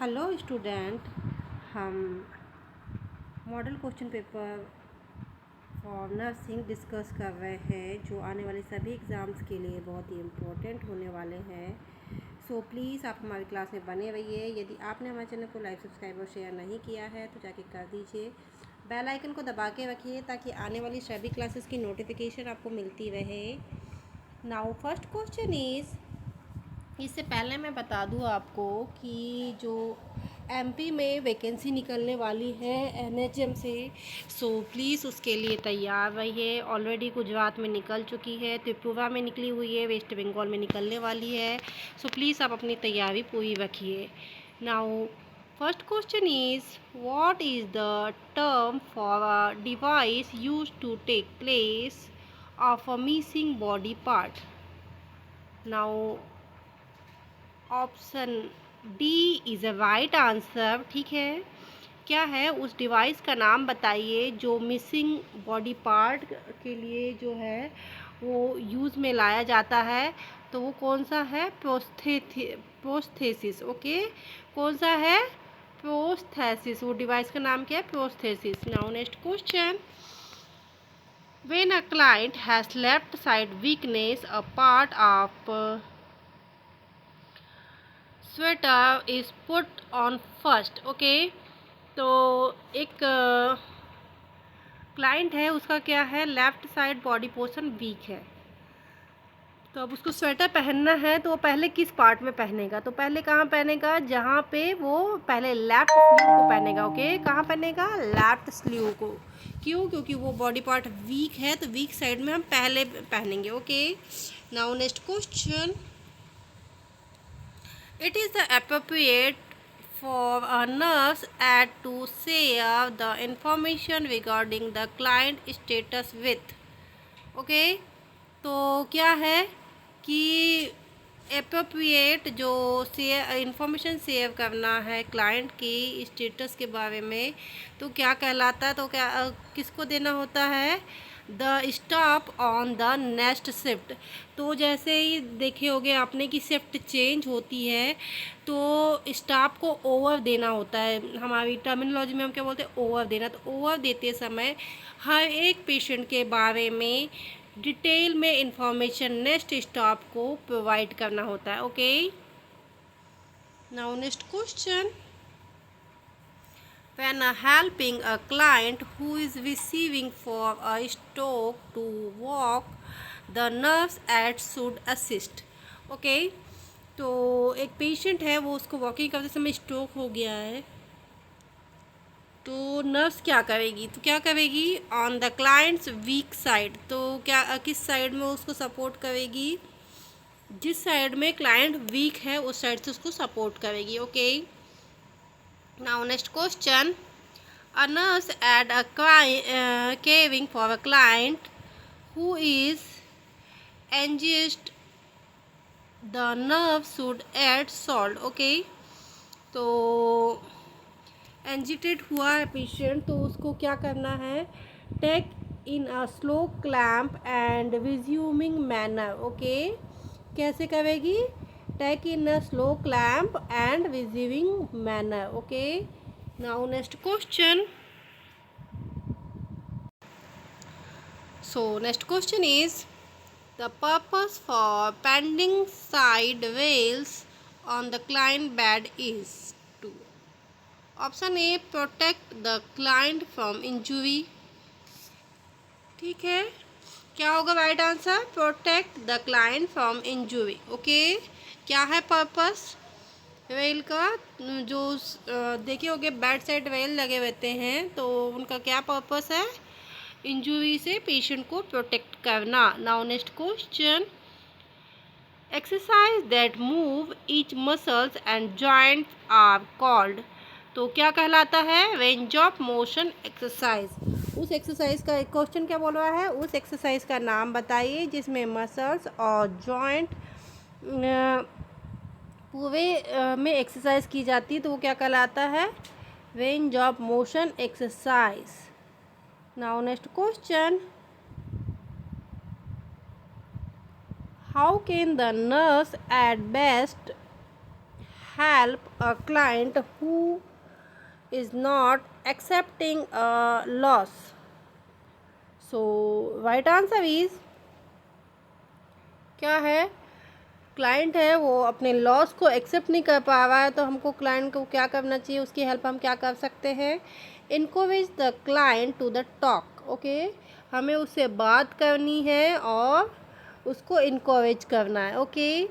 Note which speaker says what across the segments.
Speaker 1: Hello student. हम model question paper for nursing discuss कर रहे हैं जो आने वाले सभी एग्ज़ाम्स के लिए बहुत ही इम्पोर्टेंट होने वाले हैं। सो प्लीज़ आप हमारी क्लास में बने रहिए। यदि आपने हमारे चैनल को लाइक सब्सक्राइब और शेयर नहीं किया है तो जाके कर दीजिए। बेल आइकन को दबा के रखिए ताकि आने वाली सभी क्लासेस की नोटिफिकेशन आपको मिलती रहे। नाउ फर्स्ट क्वेश्चन इज़, इससे पहले मैं बता दूं आपको कि जो एमपी में वैकेंसी निकलने वाली है एनएचएम से, सो प्लीज़ उसके लिए तैयार रहिए। ऑलरेडी गुजरात में निकल चुकी है, त्रिपुरा में निकली हुई है, वेस्ट बंगाल में निकलने वाली है। सो प्लीज़ आप अपनी तैयारी पूरी रखिए। Now first question is, what is the term for a device use to take place of a missing body part? Now option D is a right answer. ठीक है, क्या है उस डिवाइस का नाम बताइए जो मिसिंग बॉडी पार्ट के लिए जो है वो यूज़ में लाया जाता है। तो वो कौन सा है? प्रोस्थेसिस। ओके, कौन सा है? प्रोस्थेसिस। वो डिवाइस का नाम क्या है? Prosthesis. Now next question, when a client has left side weakness, a part of sweater is put on first. Okay, तो एक क्लाइंट है, उसका क्या है? Left side body portion weak है। तो अब उसको स्वेटर पहनना है तो वो पहले किस पार्ट में पहनेगा? तो पहले कहाँ पहनेगा? जहाँ पे वो पहले लेफ्ट स्लीव को पहनेगा। ओके, कहाँ पहनेगा? लेफ्ट स्लीव को। क्यों? क्योंकि वो बॉडी पार्ट वीक है तो वीक साइड में हम पहले पहनेंगे। Okay, now next question, it is appropriate for a nurse aide to share the information regarding the client status with. Okay, तो क्या है कि अप्रोप्रिएट जो शेयर इंफॉर्मेशन शेयर करना है क्लाइंट की स्टेटस के बारे में, तो क्या कहलाता है? तो क्या किसको देना होता है? The staff on the next shift. तो जैसे ही देखे होगे आपने कि शिफ्ट चेंज होती है तो स्टाफ को ओवर देना होता है। हमारी टर्मिनोलॉजी में हम क्या बोलते हैं? ओवर देना। तो ओवर देते समय हर एक पेशेंट के बारे में डिटेल में इंफॉर्मेशन नेक्स्ट स्टाफ को प्रोवाइड करना होता है। Okay, now next question, when helping a client who is receiving for a stroke to walk, the nurse aide should assist. Okay, तो एक पेशेंट है, वो उसको वॉकिंग करते समय स्ट्रोक हो गया है, तो नर्स क्या करेगी? तो क्या करेगी? On the clients week side. तो क्या किस साइड में उसको सपोर्ट करेगी? जिस साइड में क्लाइंट वीक है उस साइड से उसको सपोर्ट करेगी। Okay, now next question, a nurse at a caring for a client who is engaged, the nurse should add salt. Okay, तो एंजिटेड हुआ है पेशेंट तो उसको क्या करना है? Take in a slow clamp and resuming manner. Okay, कैसे करेगी? Take in a slow clamp and resuming manner. Okay, now next question, so next question is, the purpose for pending side rails on the client bed is to. Option A, protect the client from injury. ठीक है, क्या होगा right answer? Protect the client from injury. Okay, क्या है purpose rail का? जो देखे होगे बेड साइड रेल लगे रहते हैं तो उनका क्या पर्पस है? इंजुरी से पेशेंट को प्रोटेक्ट करना। Now next question, exercise that move each muscles and joints are called. तो क्या कहलाता है? Range of motion exercise. उस एक्सरसाइज का क्वेश्चन क्या बोल रहा है? उस एक्सरसाइज का नाम बताइए जिसमें मसल्स और जॉइंट पूरे में एक्सरसाइज की जाती है, तो वो क्या कहलाता है? Range of motion exercise. Now next question, how can the nurse at best help a client who is not accepting a loss? So right answer is, क्या है, क्लाइंट है वो अपने लॉस को एक्सेप्ट नहीं कर पा रहा है, तो हमको क्लाइंट को क्या करना चाहिए, उसकी हेल्प हम क्या कर सकते हैं, encourage the client to the talk. Okay, हमें उससे बात करनी है और उसको इनकरेज करना है। Okay,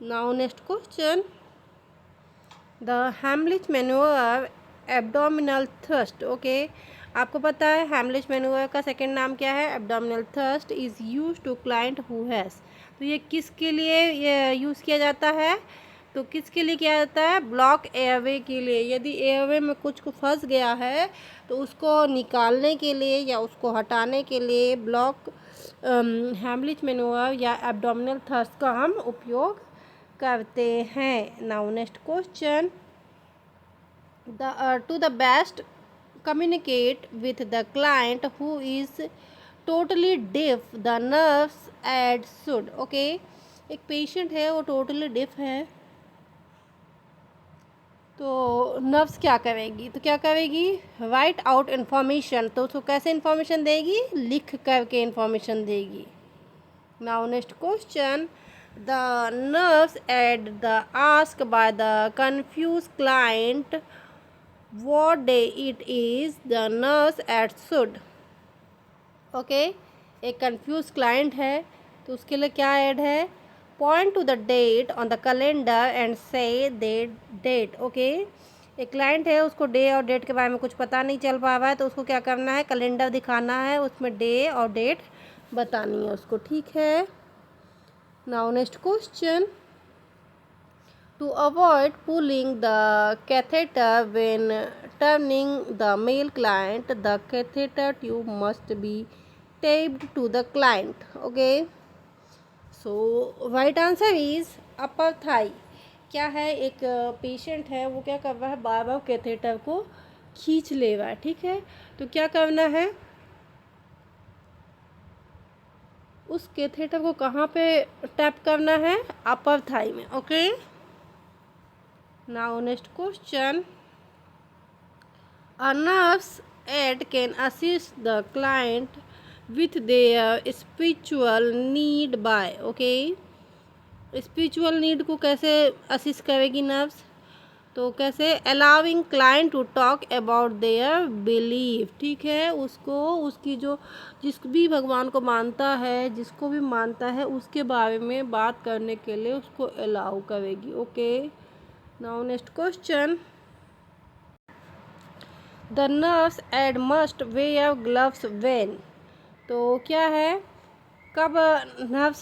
Speaker 1: now next question, the Heimlich manoeuvre abdominal thrust. Okay, आपको पता है हेमलिच मैन्यूवर का सेकंड नाम क्या है, abdominal thrust is use to client who has. तो ये किसके लिए ये यूज़ किया जाता है, तो किसके लिए किया जाता है, ब्लॉक एयरवे के लिए। यदि एयरवे में कुछ फंस गया है तो उसको निकालने के लिए या उसको हटाने के लिए ब्लॉक हेमलिच मैन्यूवर या एब्डोमिनल थ्रस्ट का हम उपयोग करते हैं। Now next question, to the best communicate with the client who is totally deaf, the nurse aid should। okay, एक पेशेंट है वो टोटली डिफ है, तो नर्स क्या करेगी, तो क्या करेगी, राइट आउट इन्फॉर्मेशन। तो उसको कैसे इन्फॉर्मेशन देगी, लिख करके इन्फॉर्मेशन देगी। Now next question, the nurse aide the ask by the confuse client what day it is, the nurse at should। Okay, एक कंफ्यूज क्लाइंट है तो उसके लिए क्या ऐड है, point to the date on the calendar and say date. Okay, एक client है उसको डे और डेट के बारे में कुछ पता नहीं चल पा रहा है, तो उसको क्या करना है, कैलेंडर दिखाना है, उसमें डे और डेट बतानी है उसको। ठीक है, now next question, to avoid pulling the catheter when turning the male client, the catheter tube must be taped to the client। okay, so right answer is upper thigh। क्या है, एक patient है वो क्या कर रहा है, बार बार कैथेटर को खींच ले रहा है। ठीक है, तो क्या करना है, उस कैथेटर को कहाँ पे टैप करना है, अपर थाई में। Okay, now next question, a nurse aide can assist the client with their spiritual need by। okay, spiritual need को कैसे असिस्ट करेगी नर्स, तो कैसे, allowing client to talk about their belief. ठीक है, उसको उसकी जो जिस भी भगवान को मानता है, जिसको भी मानता है उसके बारे में बात करने के लिए उसको अलाउ करेगी। Okay, now next question, the nurse aide must wear gloves when. तो क्या है, कब नर्स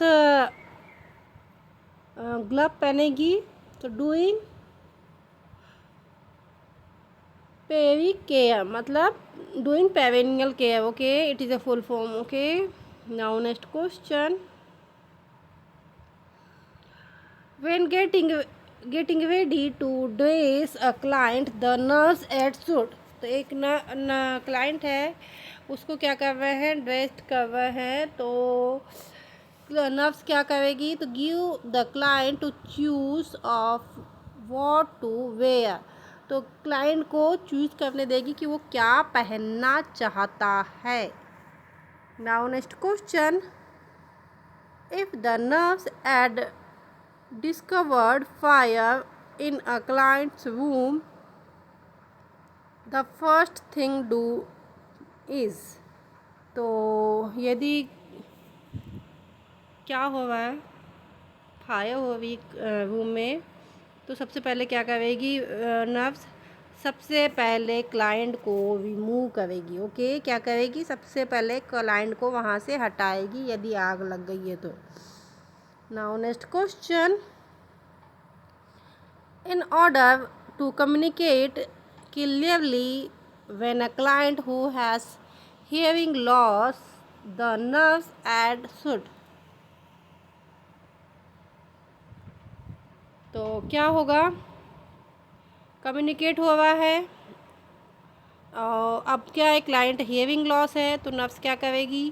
Speaker 1: ग्लव पहनेगी, तो डूइंग पेरी केयर, मतलब doing perineal care. Okay, it is a full form. Okay, now next question, when getting ready to dress a client, the nurse aide should. तो एक क्लाइंट है उसको क्या कर रहे हैं, ड्रेस कर रहे हैं, तो नर्स क्या करेगी, तो give the client to choose of what to wear. तो क्लाइंट को चूज करने देगी कि वो क्या पहनना चाहता है। Now next question, if the nurse aide discovered fire in a client's room, the first thing do is। तो यदि क्या हो रहा है, फायर हो रही रूम में, तो सबसे पहले क्या करेगी नर्स, सबसे पहले क्लाइंट को रिमूव करेगी। ओके, क्या करेगी, सबसे पहले क्लाइंट को वहाँ से हटाएगी यदि आग लग गई है तो। Now next question, in order to communicate clearly when a client who has hearing loss, the nurse aid should। तो क्या होगा, कम्युनिकेट हो रहा है और अब क्या है, क्लाइंट हियरिंग लॉस है, तो नर्स क्या करेगी,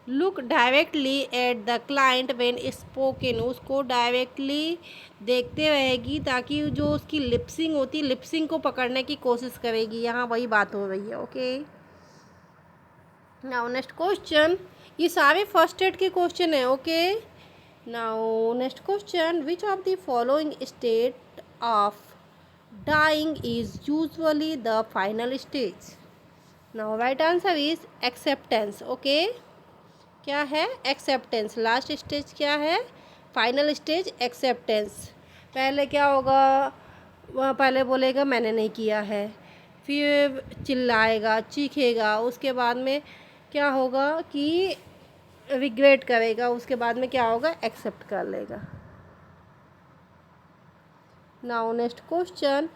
Speaker 1: look directly at the client when spoken, उसको डायरेक्टली देखते रहेगी ताकि जो उसकी लिपसिंग होती है लिपसिंग को पकड़ने की कोशिश करेगी। यहाँ वही बात हो रही है। ओके, नाउ नेक्स्ट क्वेश्चन, ये सारे फर्स्ट एड के क्वेश्चन है। Okay, now next question, which of the following state of dying is usually the final stage. Now right answer is acceptance. Okay, क्या है? एक्सेप्टेंस। लास्ट स्टेज क्या है? Final stage acceptance. पहले क्या होगा? वह पहले बोलेगा मैंने नहीं किया है, फिर चिल्लाएगा, चीखेगा, उसके बाद में क्या होगा कि रिग्रेट करेगा, उसके बाद में क्या होगा? एक्सेप्ट कर लेगा। Now next question,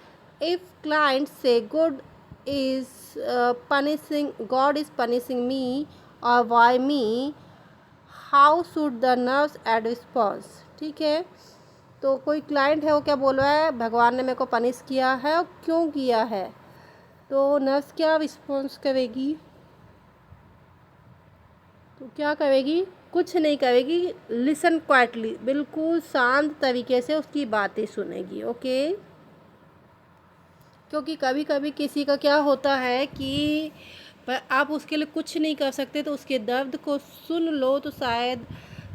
Speaker 1: if client say good is God is punishing me और why me, how should the nurse's aide response. ठीक है, तो कोई क्लाइंट है वो क्या बोल रहा है? भगवान ने मेरे को पनिश किया है और क्यों किया है, तो नर्व्स क्या रिस्पॉन्स करेगी? तो क्या करेगी? कुछ नहीं करेगी, लिसन क्वाइटली, बिल्कुल शांत तरीके से उसकी बातें सुनेगी। ओके, क्योंकि कभी कभी किसी का क्या होता है कि पर आप उसके लिए कुछ नहीं कर सकते, तो उसके दर्द को सुन लो तो शायद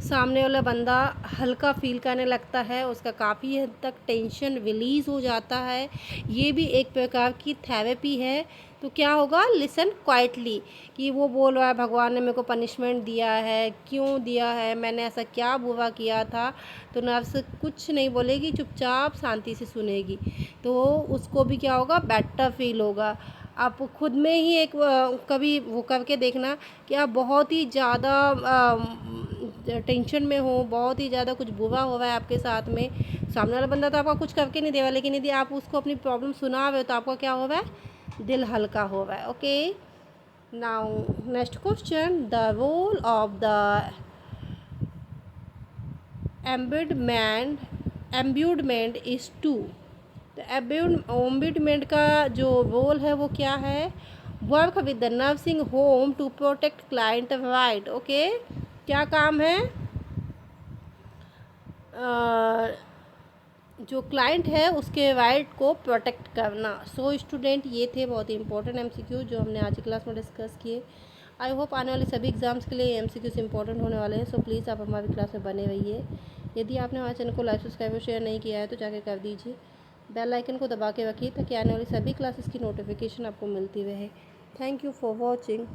Speaker 1: सामने वाला बंदा हल्का फील करने लगता है, उसका काफ़ी हद तक टेंशन रिलीज़ हो जाता है। ये भी एक प्रकार की थेरेपी है। तो क्या होगा? लिसन क्वाइटली, कि वो बोल रहा है भगवान ने मेरे को पनिशमेंट दिया है, क्यों दिया है, मैंने ऐसा क्या बुरा किया था। तो नर्स कुछ नहीं बोलेगी, चुपचाप शांति से सुनेगी, तो उसको भी क्या होगा? बेटर फील होगा। आप खुद में ही एक कभी वो करके देखना कि आप बहुत ही ज़्यादा टेंशन में हो, बहुत ही ज़्यादा कुछ बुरा हो रहा है आपके साथ में, सामने वाला बंदा तो आपका कुछ करके नहीं देगा, लेकिन यदि आप उसको अपनी प्रॉब्लम सुना रहे हो तो आपका क्या हो रहा है? दिल हल्का हो रहा है। Okay, now next question, the role of the ombudsman is to. तो एम्ब्यूडमेंट का जो रोल है वो क्या है? Work with the nursing home to protect client right. Okay, क्या काम है? जो क्लाइंट है उसके राइट को प्रोटेक्ट करना। सो स्टूडेंट, ये थे बहुत ही इंपॉर्टेंट एमसीक्यू जो हमने आज की क्लास में डिस्कस किए। आई होप आने वाले सभी एग्जाम्स के लिए एमसीक्यूज इंपॉर्टेंट होने वाले हैं। सो प्लीज़ आप हमारी क्लास में बने रहिए। यदि आपने हमारे चैनल को लाइक, सब्सक्राइब और शेयर नहीं किया है तो जाके कर दीजिए। बेल आइकन को दबा के रखिए ताकि आने वाली सभी क्लासेस की नोटिफिकेशन आपको मिलती रहे। Thank you for watching.